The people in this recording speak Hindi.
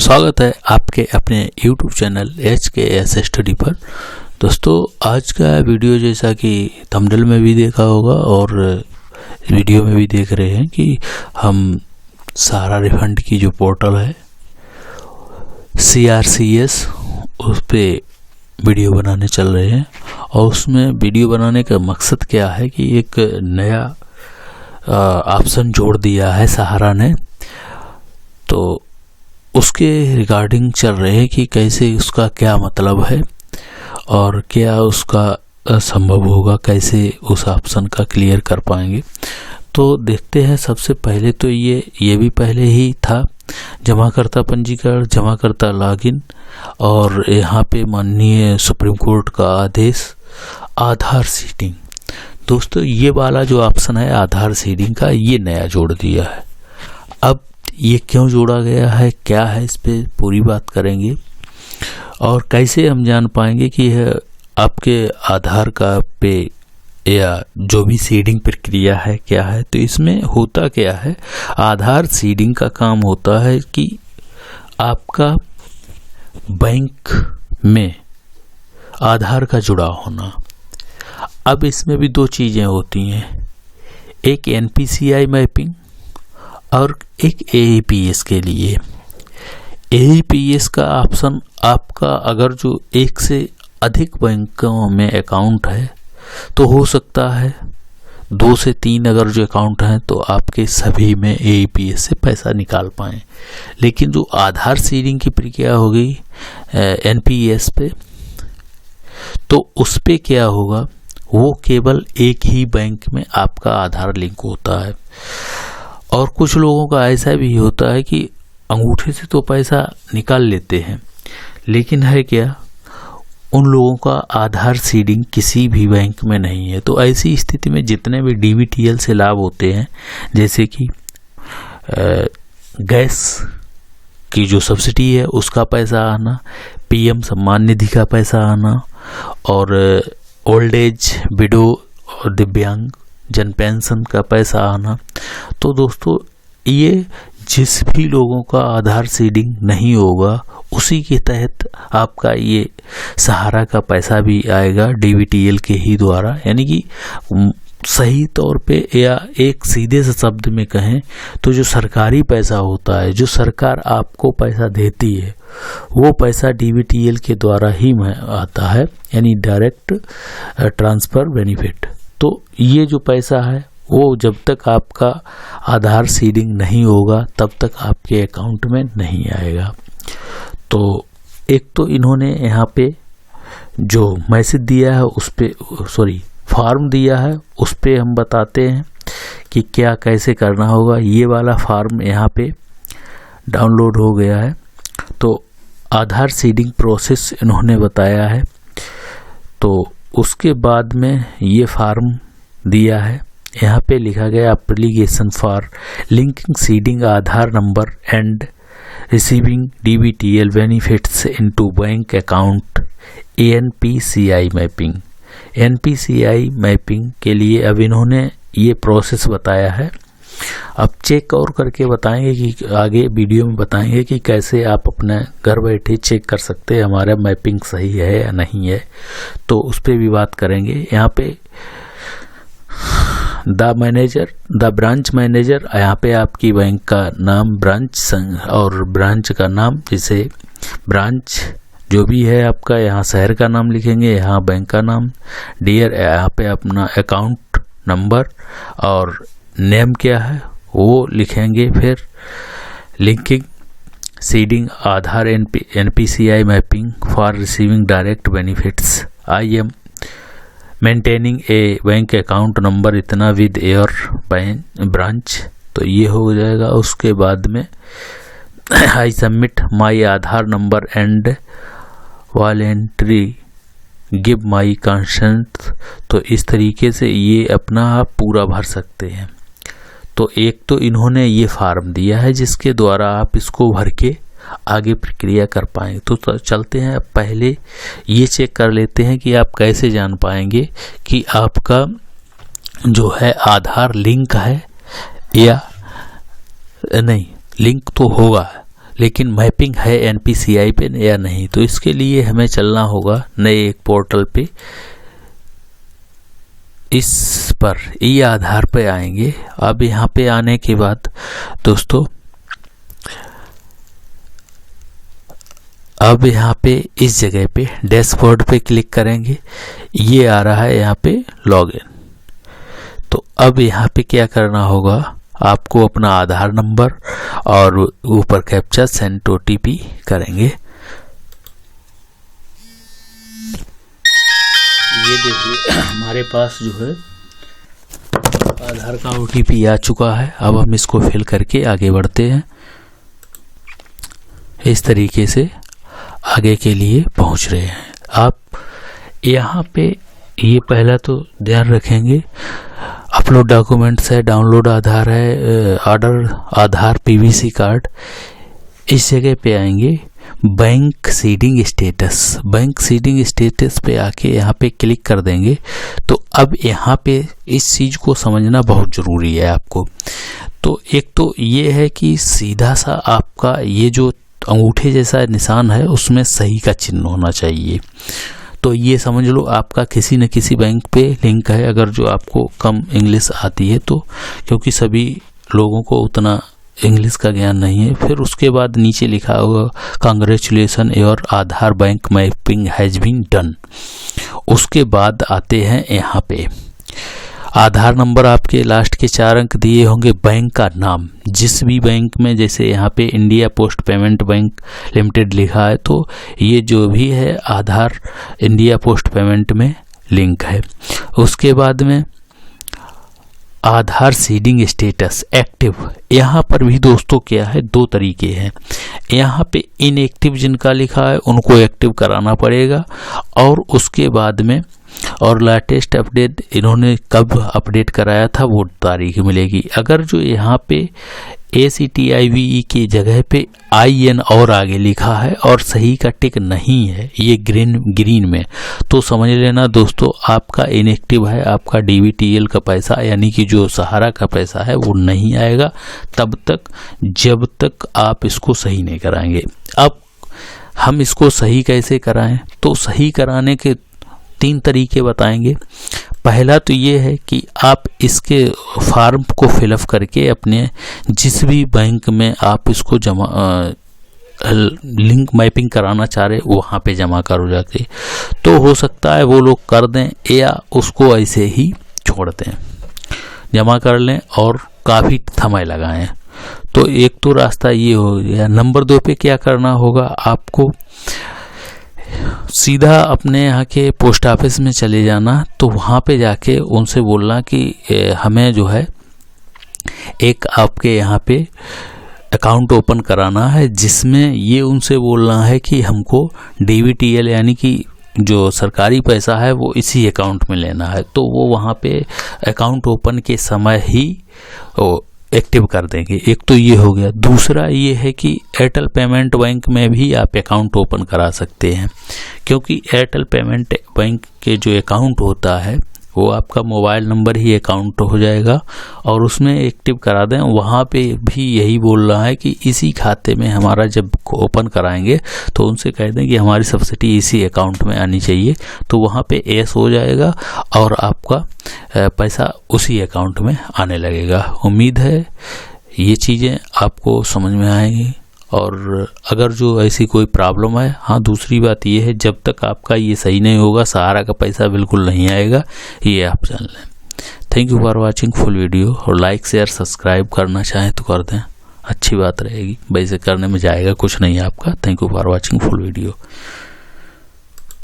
स्वागत है आपके अपने YouTube चैनल HKS स्टडी पर। दोस्तों, आज का वीडियो जैसा कि थंबनेल में भी देखा होगा और वीडियो में भी देख रहे हैं कि हम सहारा रिफंड की जो पोर्टल है CRCS उस पे वीडियो बनाने चल रहे हैं। और उसमें वीडियो बनाने का मकसद क्या है कि एक नया ऑप्शन जोड़ दिया है सहारा ने, तो उसके रिगार्डिंग चल रहे हैं कि कैसे उसका क्या मतलब है और क्या उसका संभव होगा, कैसे उस ऑप्शन का क्लियर कर पाएंगे। तो देखते हैं। सबसे पहले तो ये भी पहले ही था, जमाकर्ता पंजीकरण, जमाकर्ता लॉगिन, और यहाँ पे माननीय सुप्रीम कोर्ट का आदेश आधार सीडिंग। दोस्तों, ये वाला जो ऑप्शन है आधार सीडिंग का, ये नया जोड़ दिया है। अब ये क्यों जोड़ा गया है, क्या है, इस पे पूरी बात करेंगे और कैसे हम जान पाएंगे कि आपके आधार का पे या जो भी सीडिंग प्रक्रिया है क्या है। तो इसमें होता क्या है, आधार सीडिंग का काम होता है कि आपका बैंक में आधार का जुड़ाव होना। अब इसमें भी दो चीजें होती हैं, एक NPCI मैपिंग और एक AEPS के लिए। AEPS का ऑप्शन आपका अगर जो एक से अधिक बैंकों में अकाउंट है तो हो सकता है, 2 से 3 अगर जो अकाउंट हैं तो आपके सभी में AEPS से पैसा निकाल पाएं। लेकिन जो आधार सीडिंग की प्रक्रिया हो गई NPS पे, तो उस पे क्या होगा, वो केवल एक ही बैंक में आपका आधार लिंक होता है। और कुछ लोगों का ऐसा भी होता है कि अंगूठे से तो पैसा निकाल लेते हैं, लेकिन है क्या, उन लोगों का आधार सीडिंग किसी भी बैंक में नहीं है। तो ऐसी स्थिति में जितने भी DBTL से लाभ होते हैं, जैसे कि गैस की जो सब्सिडी है उसका पैसा आना, PM सम्मान निधि का पैसा आना, और ओल्ड एज, विडो और दिव्यांग जन पेंशन का पैसा आना। तो दोस्तों, ये जिस भी लोगों का आधार सीडिंग नहीं होगा उसी के तहत आपका ये सहारा का पैसा भी आएगा DBTL के ही द्वारा। यानी कि सही तौर पे या एक सीधे से शब्द में कहें तो जो सरकारी पैसा होता है, जो सरकार आपको पैसा देती है, वो पैसा DBTL के द्वारा ही आता है, यानी डायरेक्ट ट्रांसफर बेनिफिट। तो ये जो पैसा है वो जब तक आपका आधार सीडिंग नहीं होगा तब तक आपके अकाउंट में नहीं आएगा। तो एक तो इन्होंने यहाँ पे जो मैसेज दिया है उस पे, फॉर्म दिया है उस पे हम बताते हैं कि क्या कैसे करना होगा। ये वाला फॉर्म यहाँ पे डाउनलोड हो गया है। तो आधार सीडिंग प्रोसेस इन्होंने बताया है, तो उसके बाद में ये फॉर्म दिया है। यहाँ पे लिखा गया application for linking seeding Aadhaar number and receiving DBTL benefits into bank account NPCI mapping. NPCI mapping के लिए अब इन्होंने ये प्रोसेस बताया है। अब चेक और करके बताएंगे कि आगे वीडियो में बताएंगे कि कैसे आप अपने घर बैठे चेक कर सकते हैं हमारा मैपिंग सही है या नहीं है। तो उस पर भी बात करेंगे। यहाँ पे द ब्रांच मैनेजर, यहाँ पे आपकी बैंक का नाम, ब्रांच और ब्रांच का नाम, जैसे ब्रांच जो भी है आपका, यहाँ शहर का नाम लिखेंगे, यहाँ बैंक का नाम, डियर यहाँ पे अपना अकाउंट नंबर और नेम क्या है वो लिखेंगे। फिर linking seeding Aadhaar NPCI mapping for receiving direct benefits, I am maintaining A bank account number इतना विद एयर ब्रांच। तो ये हो जाएगा। उसके बाद में I submit my Aadhaar number and voluntary give my consent. तो इस तरीके से ये अपना आप पूरा भर सकते हैं। तो एक तो इन्होंने ये फॉर्म दिया है जिसके द्वारा आप इसको भर के आगे प्रक्रिया कर पाएंगे। तो चलते हैं, पहले ये चेक कर लेते हैं कि आप कैसे जान पाएंगे कि आपका जो है आधार लिंक है या नहीं। लिंक तो होगा, लेकिन मैपिंग है NPCI पे या नहीं। तो इसके लिए हमें चलना होगा नए एक पोर्टल पे, इस पर ई आधार पे आएंगे। अब यहाँ पे आने के बाद दोस्तों, अब यहाँ पे इस जगह पे डैशबोर्ड पे क्लिक करेंगे, ये आ रहा है यहाँ पे लॉगिन। तो अब यहाँ पे क्या करना होगा, आपको अपना आधार नंबर और ऊपर कैप्चा सेंड OTP करेंगे। ये देखिए हमारे पास जो है आधार का OTP आ चुका है। अब हम इसको फिल करके आगे बढ़ते हैं। इस तरीके से आगे के लिए पहुंच रहे हैं। आप यहाँ पे ये पहला तो ध्यान रखेंगे, अपलोड डॉक्यूमेंट्स है, डाउनलोड आधार है, ऑर्डर आधार PVC कार्ड। इस जगह पे आएंगे bank seeding status. Bank seeding status पे आके यहाँ पे क्लिक कर देंगे। तो अब यहाँ पे इस चीज़ को समझना बहुत ज़रूरी है आपको। तो एक तो ये है कि सीधा सा आपका ये जो अंगूठे जैसा निशान है उसमें सही का चिन्ह होना चाहिए। तो ये समझ लो आपका किसी न किसी बैंक पे लिंक है, अगर जो आपको कम इंग्लिश आती है तो, क्योंकि सभी लोगों को उतना इंग्लिश का ज्ञान नहीं है। फिर उसके बाद नीचे लिखा होगा congratulation your Aadhaar bank mapping has been done. उसके बाद आते हैं यहाँ पे आधार नंबर, आपके लास्ट के 4 अंक दिए होंगे, बैंक का नाम जिस भी बैंक में, जैसे यहाँ पे India post payment bank limited लिखा है तो ये जो भी है आधार इंडिया पोस्ट पेमेंट में लिंक है। उसके बाद में आधार सीडिंग स्टेटस एक्टिव। यहाँ पर भी दोस्तों क्या है, 2 तरीके हैं। यहाँ पे इनएक्टिव जिनका लिखा है उनको एक्टिव कराना पड़ेगा, और उसके बाद में और लेटेस्ट अपडेट इन्होंने कब अपडेट कराया था वो तारीख मिलेगी। अगर जो यहाँ पे ACTIVE की जगह पे IN और आगे लिखा है और सही का टिक नहीं है, ये ग्रीन में, तो समझ लेना दोस्तों आपका इनएक्टिव है। आपका DBTL का पैसा यानी कि जो सहारा का पैसा है वो नहीं आएगा तब तक जब तक आप इसको सही नहीं कराएंगे। अब हम इसको सही कैसे कराएं, तो सही कराने के 3 तरीके बताएंगे। पहला तो ये है कि आप इसके फॉर्म को फिलअप करके अपने जिस भी बैंक में आप इसको जमा लिंक मैपिंग कराना चाह रहे वहाँ पे जमा करो जाके, तो हो सकता है वो लोग कर दें या उसको ऐसे ही छोड़ दें, जमा कर लें और काफ़ी समय लगाएं। तो एक तो रास्ता ये हो गया। नंबर 2 पे क्या करना होगा, आपको सीधा अपने यहाँ के पोस्ट ऑफिस में चले जाना। तो वहाँ पे जाके उनसे बोलना कि हमें जो है एक आपके यहाँ पे अकाउंट ओपन कराना है, जिसमें ये उनसे बोलना है कि हमको DBTL यानी कि जो सरकारी पैसा है वो इसी अकाउंट में लेना है। तो वो वहाँ पे अकाउंट ओपन के समय ही एक्टिव कर देंगे। एक तो ये हो गया। दूसरा ये है कि एयरटेल पेमेंट बैंक में भी आप अकाउंट ओपन करा सकते हैं, क्योंकि एयरटेल पेमेंट बैंक के जो अकाउंट होता है वो आपका मोबाइल नंबर ही अकाउंट हो जाएगा और उसमें एक्टिव करा दें। वहाँ पे भी यही बोल रहा है कि इसी खाते में हमारा जब ओपन कराएंगे तो उनसे कह दें कि हमारी सब्सिडी इसी अकाउंट में आनी चाहिए, तो वहाँ पे एस हो जाएगा और आपका पैसा उसी अकाउंट में आने लगेगा। उम्मीद है ये चीज़ें आपको समझ में आएंगी। और अगर जो ऐसी कोई प्रॉब्लम है, हाँ दूसरी बात ये है, जब तक आपका ये सही नहीं होगा सहारा का पैसा बिल्कुल नहीं आएगा, ये आप जान लें। Thank you for watching full video. और लाइक शेयर सब्सक्राइब करना चाहें तो कर दें, अच्छी बात रहेगी, वैसे करने में जाएगा कुछ नहीं आपका। Thank you for watching full video.